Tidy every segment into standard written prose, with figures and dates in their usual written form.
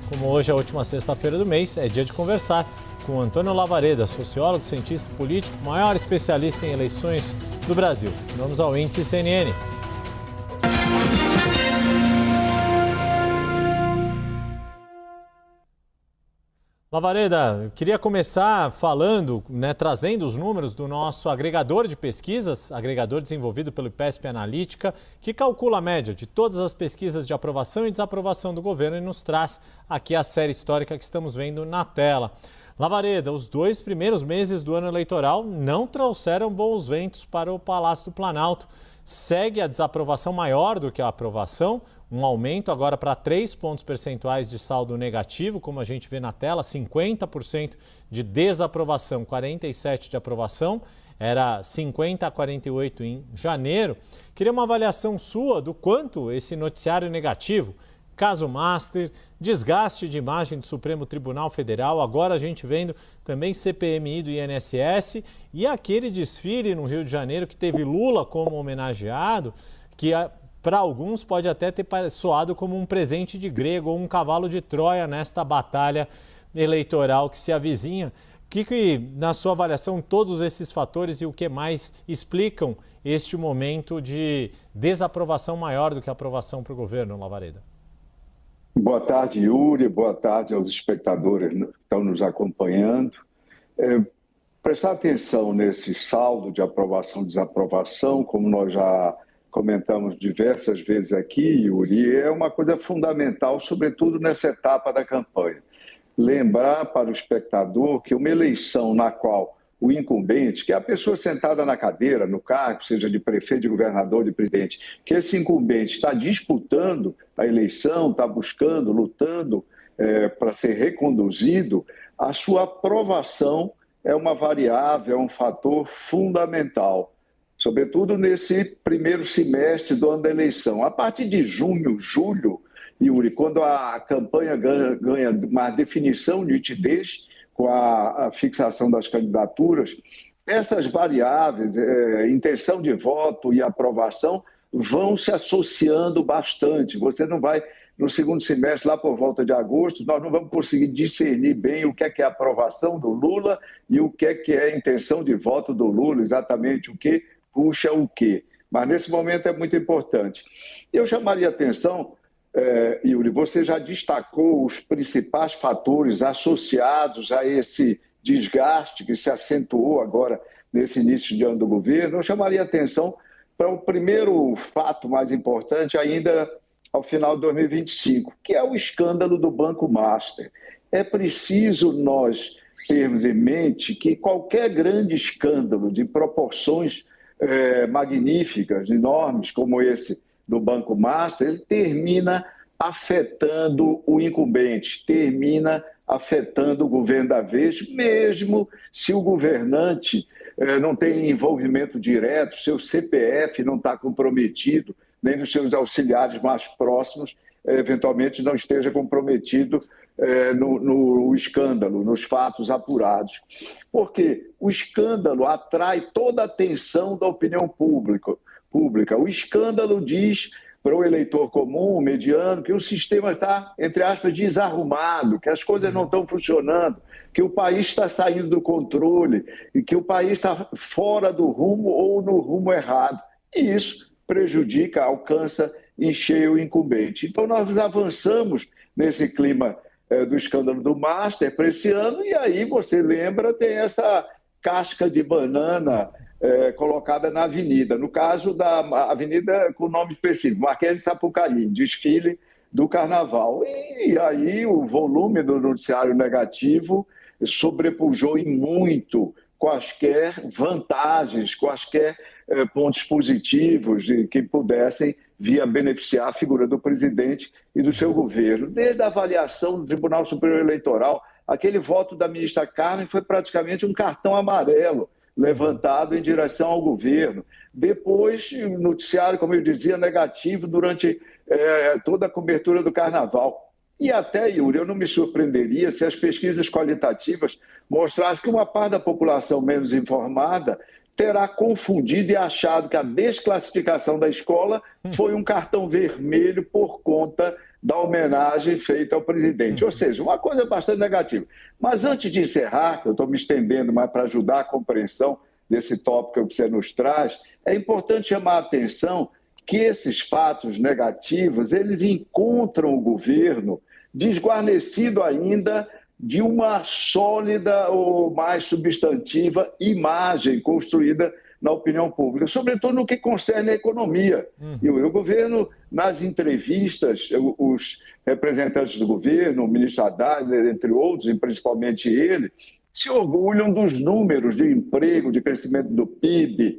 Como hoje é a última sexta-feira do mês, é dia de conversar com Antônio Lavareda, sociólogo, cientista político, maior especialista em eleições do Brasil. Vamos ao índice CNN. Lavareda, eu queria começar falando, trazendo os números do nosso agregador de pesquisas, agregador desenvolvido pelo IPESP Analítica, que calcula a média de todas as pesquisas de aprovação e desaprovação do governo e nos traz aqui a série histórica que estamos vendo na tela. Lavareda, os 2 primeiros meses do ano eleitoral não trouxeram bons ventos para o Palácio do Planalto. Segue a desaprovação maior do que a aprovação, um aumento agora para 3 pontos percentuais de saldo negativo, como a gente vê na tela, 50% de desaprovação, 47% de aprovação, era 50 a 48 em janeiro. Queria uma avaliação sua do quanto esse noticiário negativo, caso Master, desgaste de imagem do Supremo Tribunal Federal, agora a gente vendo também CPMI do INSS e aquele desfile no Rio de Janeiro que teve Lula como homenageado, que para alguns pode até ter soado como um presente de grego ou um cavalo de Troia nesta batalha eleitoral que se avizinha. O que, na sua avaliação, todos esses fatores e o que mais explicam este momento de desaprovação maior do que aprovação para o governo, Lavareda? Boa tarde, Yuri. Boa tarde aos espectadores que estão nos acompanhando. Prestar atenção nesse saldo de aprovação e desaprovação, como nós já comentamos diversas vezes aqui, Yuri, é uma coisa fundamental, sobretudo nessa etapa da campanha. Lembrar para o espectador que uma eleição na qual o incumbente, que é a pessoa sentada na cadeira, no cargo, seja de prefeito, de governador, de presidente, que esse incumbente está disputando a eleição, está buscando, lutando para ser reconduzido, a sua aprovação é uma variável, é um fator fundamental, sobretudo nesse primeiro semestre do ano da eleição. A partir de junho, julho, Yuri, quando a campanha ganha uma definição, nitidez, com a fixação das candidaturas, essas variáveis, intenção de voto e aprovação, vão se associando bastante. Você não vai, no segundo semestre, lá por volta de agosto, nós não vamos conseguir discernir bem o que é a aprovação do Lula e o que é a intenção de voto do Lula, exatamente o que puxa o quê. Mas nesse momento é muito importante. Eu chamaria a atenção, Yuri, você já destacou os principais fatores associados a esse desgaste que se acentuou agora nesse início de ano do governo. Eu chamaria a atenção para o primeiro fato mais importante ainda ao final de 2025, que é o escândalo do Banco Master. É preciso nós termos em mente que qualquer grande escândalo de proporções magníficas, enormes, como esse do Banco Master, ele termina afetando o incumbente, termina afetando o governo da vez, mesmo se o governante não tem envolvimento direto, seu CPF não está comprometido, nem dos seus auxiliares mais próximos, eventualmente não esteja comprometido no escândalo, nos fatos apurados. Porque o escândalo atrai toda a atenção da opinião pública. O escândalo diz para o eleitor comum, mediano, que o sistema está, entre aspas, desarrumado, que as coisas não estão funcionando, que o país está saindo do controle e que o país está fora do rumo ou no rumo errado. E isso prejudica, alcança em cheio o incumbente. Então, nós avançamos nesse clima do escândalo do Master para esse ano, e aí, você lembra, tem essa casca de banana colocada na avenida, no caso da avenida com nome específico, Marquês de Sapucaí, desfile do Carnaval. E aí o volume do noticiário negativo sobrepujou em muito quaisquer vantagens, quaisquer pontos positivos que pudessem vir a beneficiar a figura do presidente e do seu governo. Desde a avaliação do Tribunal Superior Eleitoral, aquele voto da ministra Carmen foi praticamente um cartão amarelo levantado em direção ao governo. Depois, noticiário, como eu dizia, negativo durante toda a cobertura do Carnaval. E até, Yuri, eu não me surpreenderia se as pesquisas qualitativas mostrassem que uma parte da população menos informada terá confundido e achado que a desclassificação da escola foi um cartão vermelho por conta da homenagem feita ao presidente. Ou seja, uma coisa bastante negativa. Mas antes de encerrar, que eu estou me estendendo mais para ajudar a compreensão desse tópico que você nos traz, é importante chamar a atenção que esses fatos negativos, eles encontram o governo desguarnecido ainda de uma sólida ou mais substantiva imagem construída na opinião pública, sobretudo no que concerne a economia. E o governo, nas entrevistas, os representantes do governo, o ministro Haddad, entre outros, e principalmente ele, se orgulham dos números de emprego, de crescimento do PIB,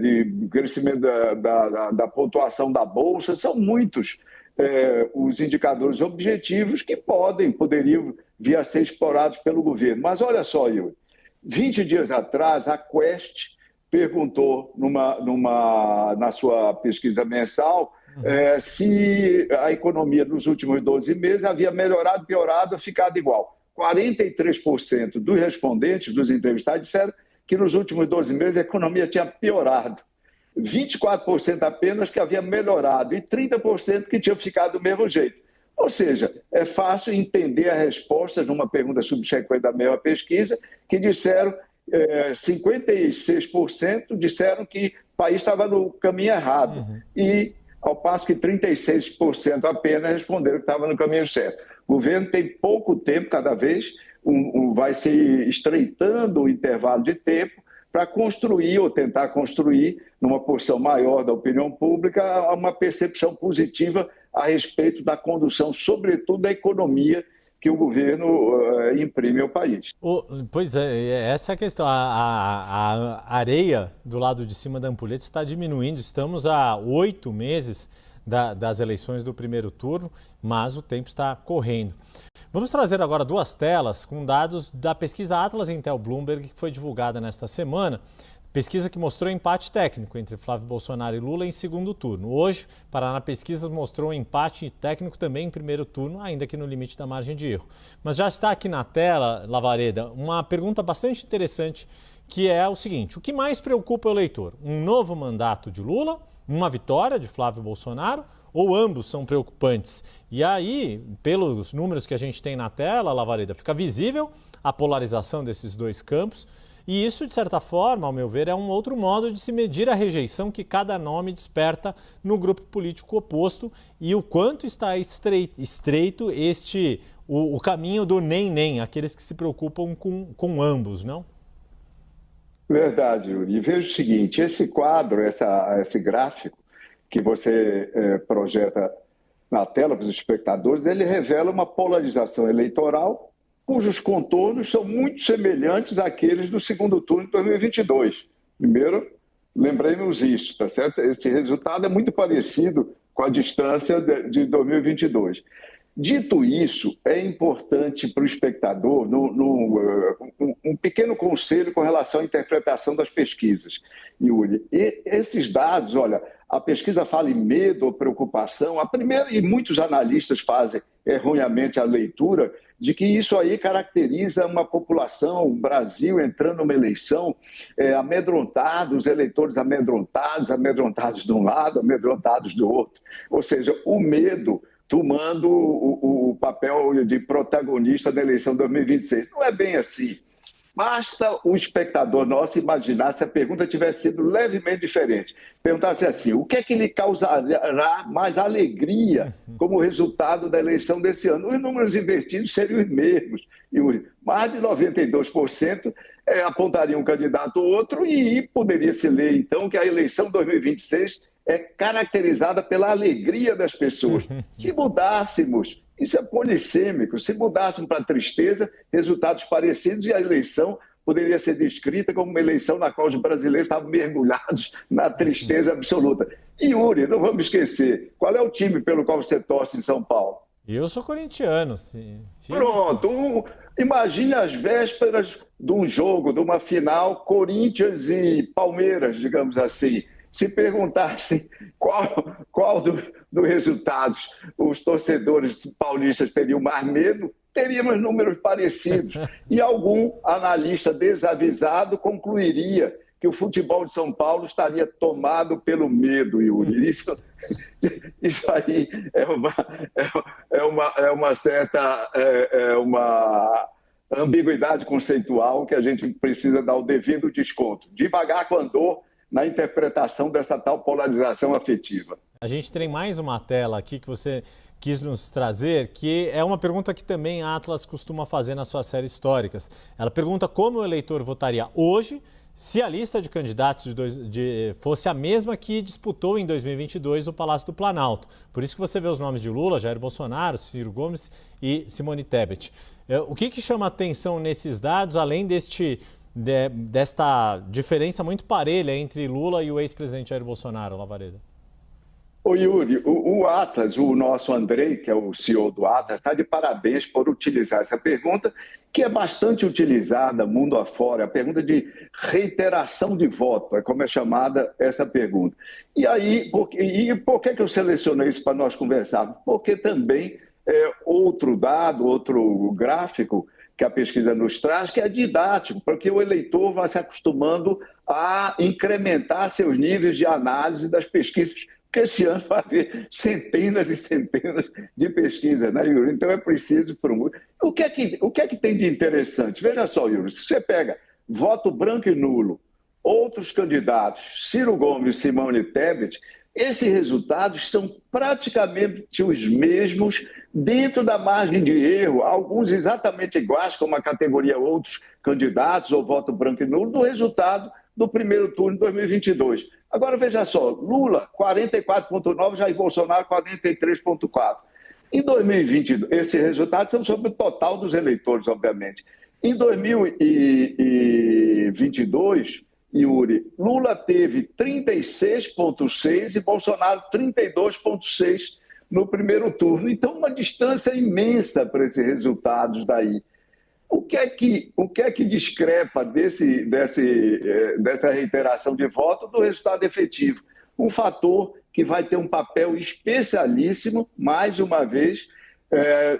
de crescimento da pontuação da Bolsa. São muitos os indicadores objetivos que poderiam vir a ser explorados pelo governo. Mas olha só, Yuri, 20 dias atrás, a Quest perguntou na sua pesquisa mensal se a economia nos últimos 12 meses havia melhorado, piorado ou ficado igual. 43% dos respondentes, dos entrevistados, disseram que nos últimos 12 meses a economia tinha piorado. 24% apenas que havia melhorado e 30% que tinha ficado do mesmo jeito. Ou seja, é fácil entender a resposta numa pergunta subsequente da mesma pesquisa, que disseram, 56% disseram que o país estava no caminho errado. E, ao passo que 36% apenas responderam que estava no caminho certo. O governo tem pouco tempo, cada vez vai se estreitando o intervalo de tempo para construir ou tentar construir, numa porção maior da opinião pública, uma percepção positiva a respeito da condução, sobretudo da economia, que o governo imprime ao país. Pois é, essa é a questão. A areia do lado de cima da ampulheta está diminuindo. Estamos há 8 meses das eleições do primeiro turno, mas o tempo está correndo. Vamos trazer agora 2 telas com dados da pesquisa Atlas Intel Bloomberg, que foi divulgada nesta semana. Pesquisa que mostrou empate técnico entre Flávio Bolsonaro e Lula em segundo turno. Hoje, Paraná Pesquisas mostrou um empate técnico também em primeiro turno, ainda que no limite da margem de erro. Mas já está aqui na tela, Lavareda, uma pergunta bastante interessante, que é o seguinte: o que mais preocupa o eleitor? Um novo mandato de Lula, uma vitória de Flávio Bolsonaro, ou ambos são preocupantes? E aí, pelos números que a gente tem na tela, Lavareda, fica visível a polarização desses dois campos. E isso, de certa forma, ao meu ver, é um outro modo de se medir a rejeição que cada nome desperta no grupo político oposto e o quanto está estreito o caminho do nem-nem, aqueles que se preocupam com ambos, não? Verdade, Yuri. E veja o seguinte, esse quadro, esse gráfico que você projeta na tela para os espectadores, ele revela uma polarização eleitoral cujos contornos são muito semelhantes àqueles do segundo turno de 2022. Primeiro, lembremos isso, tá certo? Esse resultado é muito parecido com a distância de 2022. Dito isso, é importante para o espectador um pequeno conselho com relação à interpretação das pesquisas, Yuri. E esses dados, olha, a pesquisa fala em medo ou preocupação. A primeira, e muitos analistas fazem erroneamente a leitura, de que isso aí caracteriza uma população, o Brasil entrando numa eleição amedrontado, os eleitores amedrontados de um lado, amedrontados do outro. Ou seja, o medo tomando o papel de protagonista da eleição de 2026. Não é bem assim. Basta o espectador nosso imaginar se a pergunta tivesse sido levemente diferente. Perguntasse assim, o que é que lhe causará mais alegria como resultado da eleição desse ano? Os números invertidos seriam os mesmos. Mais de 92% apontariam um candidato ou outro e poderia se ler, então, que a eleição 2026 é caracterizada pela alegria das pessoas. Se mudássemos, isso é polissêmico, se mudássemos para tristeza, resultados parecidos, e a eleição poderia ser descrita como uma eleição na qual os brasileiros estavam mergulhados na tristeza absoluta. E, Yuri, não vamos esquecer, qual é o time pelo qual você torce em São Paulo? Eu sou corintiano, sim. Pronto, imagine as vésperas de um jogo, de uma final, Corinthians e Palmeiras, digamos assim. Se perguntassem qual dos resultados os torcedores paulistas teriam mais medo, teríamos números parecidos. E algum analista desavisado concluiria que o futebol de São Paulo estaria tomado pelo medo, Yuri. Isso Isso aí é uma certa uma ambiguidade conceitual que a gente precisa dar o devido desconto. Devagar com andor na interpretação dessa tal polarização afetiva. A gente tem mais uma tela aqui que você quis nos trazer, que é uma pergunta que também a Atlas costuma fazer nas suas séries históricas. Ela pergunta como o eleitor votaria hoje se a lista de candidatos fosse a mesma que disputou em 2022 o Palácio do Planalto. Por isso que você vê os nomes de Lula, Jair Bolsonaro, Ciro Gomes e Simone Tebet. O que chama atenção nesses dados, além desta diferença muito parelha entre Lula e o ex-presidente Jair Bolsonaro, Lavareda? Ô Yuri, o Atlas, o nosso Andrei, que é o CEO do Atlas, está de parabéns por utilizar essa pergunta, que é bastante utilizada mundo afora, a pergunta de reiteração de voto, é como é chamada essa pergunta. E aí, por que eu selecionei isso para nós conversarmos? Porque também outro dado, outro gráfico que a pesquisa nos traz, que é didático, porque o eleitor vai se acostumando a incrementar seus níveis de análise das pesquisas, porque esse ano vai haver centenas e centenas de pesquisas, né, Yuri? Então é preciso promover. O que é que tem de interessante? Veja só, Yuri, se você pega voto branco e nulo, outros candidatos, Ciro Gomes e Simone Tebet, esses resultados são praticamente os mesmos dentro da margem de erro, alguns exatamente iguais, como a categoria outros candidatos ou voto branco e nulo, do resultado do primeiro turno de 2022. Agora, veja só, Lula, 44,9%, Jair Bolsonaro, 43,4%. Em 2020, esses resultados são sobre o total dos eleitores, obviamente. Em 2022, Yuri, Lula teve 36,6% e Bolsonaro 32,6% no primeiro turno. Então, uma distância imensa para esses resultados daí. O que é que discrepa dessa reiteração de voto do resultado efetivo? Um fator que vai ter um papel especialíssimo, mais uma vez,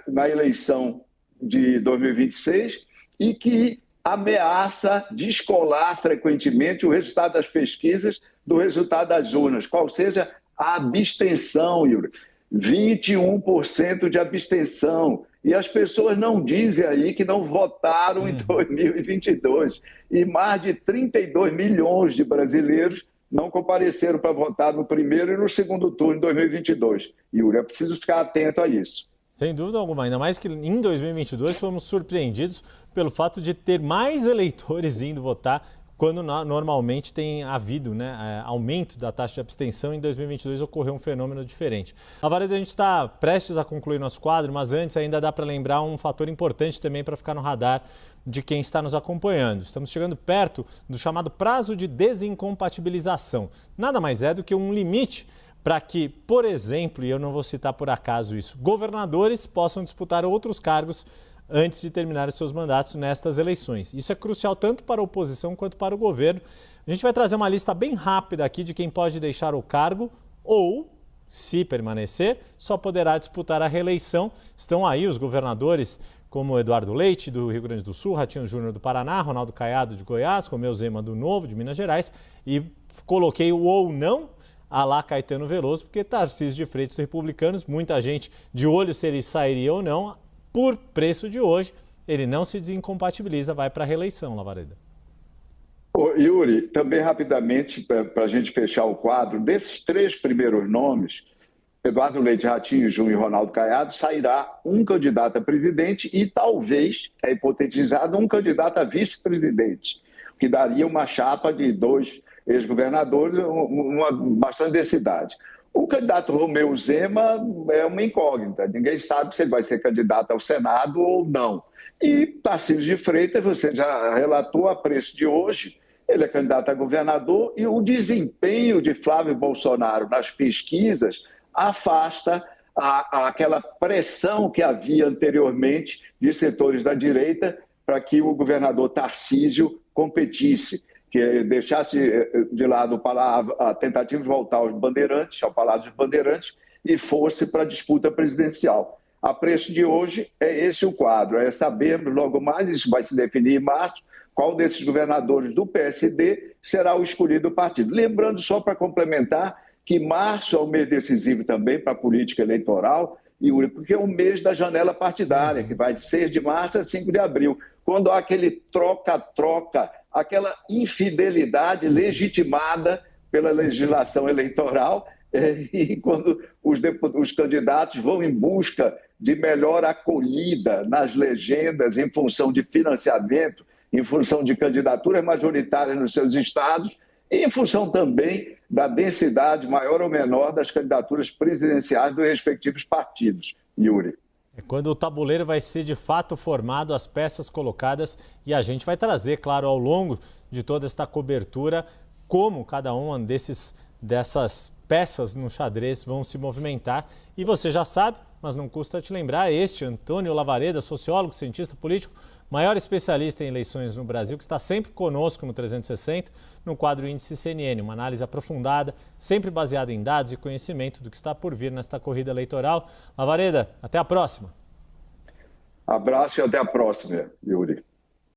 na eleição de 2026 e que ameaça descolar frequentemente o resultado das pesquisas do resultado das urnas, qual seja a abstenção, Yuri. 21% de abstenção. E as pessoas não dizem aí que não votaram em 2022. E mais de 32 milhões de brasileiros não compareceram para votar no primeiro e no segundo turno de 2022. Yuri, é preciso ficar atento a isso. Sem dúvida alguma, ainda mais que em 2022 fomos surpreendidos pelo fato de ter mais eleitores indo votar quando normalmente tem havido, né, aumento da taxa de abstenção. Em 2022 ocorreu um fenômeno diferente. Lavareda, a gente está prestes a concluir nosso quadro, mas antes ainda dá para lembrar um fator importante também para ficar no radar de quem está nos acompanhando. Estamos chegando perto do chamado prazo de desincompatibilização. Nada mais é do que um limite para que, por exemplo, e eu não vou citar por acaso isso, governadores possam disputar outros cargos antes de terminar os seus mandatos nestas eleições. Isso é crucial tanto para a oposição quanto para o governo. A gente vai trazer uma lista bem rápida aqui de quem pode deixar o cargo ou, se permanecer, só poderá disputar a reeleição. Estão aí os governadores como Eduardo Leite, do Rio Grande do Sul, Ratinho Júnior do Paraná, Ronaldo Caiado de Goiás, Romeu Zema do Novo, de Minas Gerais, e coloquei o ou não a lá Caetano Veloso, porque Tarcísio de Freitas, Republicanos, muita gente de olho se ele sairia ou não. Por preço de hoje, ele não se desincompatibiliza, vai para a reeleição, Lavareda. Ô, Yuri, também rapidamente, para a gente fechar o quadro, desses três primeiros nomes, Eduardo Leite, Ratinho Júnior e Ronaldo Caiado, sairá um candidato a presidente e talvez, é hipotetizado, um candidato a vice-presidente, que daria uma chapa de 2 ex-governadores, uma bastante densidade. O candidato Romeu Zema é uma incógnita, ninguém sabe se ele vai ser candidato ao Senado ou não. E Tarcísio de Freitas, você já relatou a preço de hoje, ele é candidato a governador e o desempenho de Flávio Bolsonaro nas pesquisas afasta aquela pressão que havia anteriormente de setores da direita para que o governador Tarcísio competisse, que deixasse de lado a tentativa de voltar ao Palácio dos Bandeirantes e fosse para a disputa presidencial. A preço de hoje, é esse o quadro, é sabermos logo mais, isso vai se definir em março, qual desses governadores do PSD será o escolhido do partido. Lembrando, só para complementar, que março é um mês decisivo também para a política eleitoral, Yuri, porque é o mês da janela partidária, que vai de 6 de março a 5 de abril, quando há aquele troca-troca, aquela infidelidade legitimada pela legislação eleitoral, e quando os candidatos vão em busca de melhor acolhida nas legendas em função de financiamento, em função de candidaturas majoritárias nos seus estados e em função também da densidade maior ou menor das candidaturas presidenciais dos respectivos partidos, Yuri. É quando o tabuleiro vai ser de fato formado, as peças colocadas, e a gente vai trazer, claro, ao longo de toda esta cobertura, como cada uma dessas peças no xadrez vão se movimentar. E você já sabe, mas não custa te lembrar, Antônio Lavareda, sociólogo, cientista político, maior especialista em eleições no Brasil, que está sempre conosco no 360, no quadro Índice CNN, uma análise aprofundada, sempre baseada em dados e conhecimento do que está por vir nesta corrida eleitoral. Lavareda, até a próxima. Abraço e até a próxima, Yuri.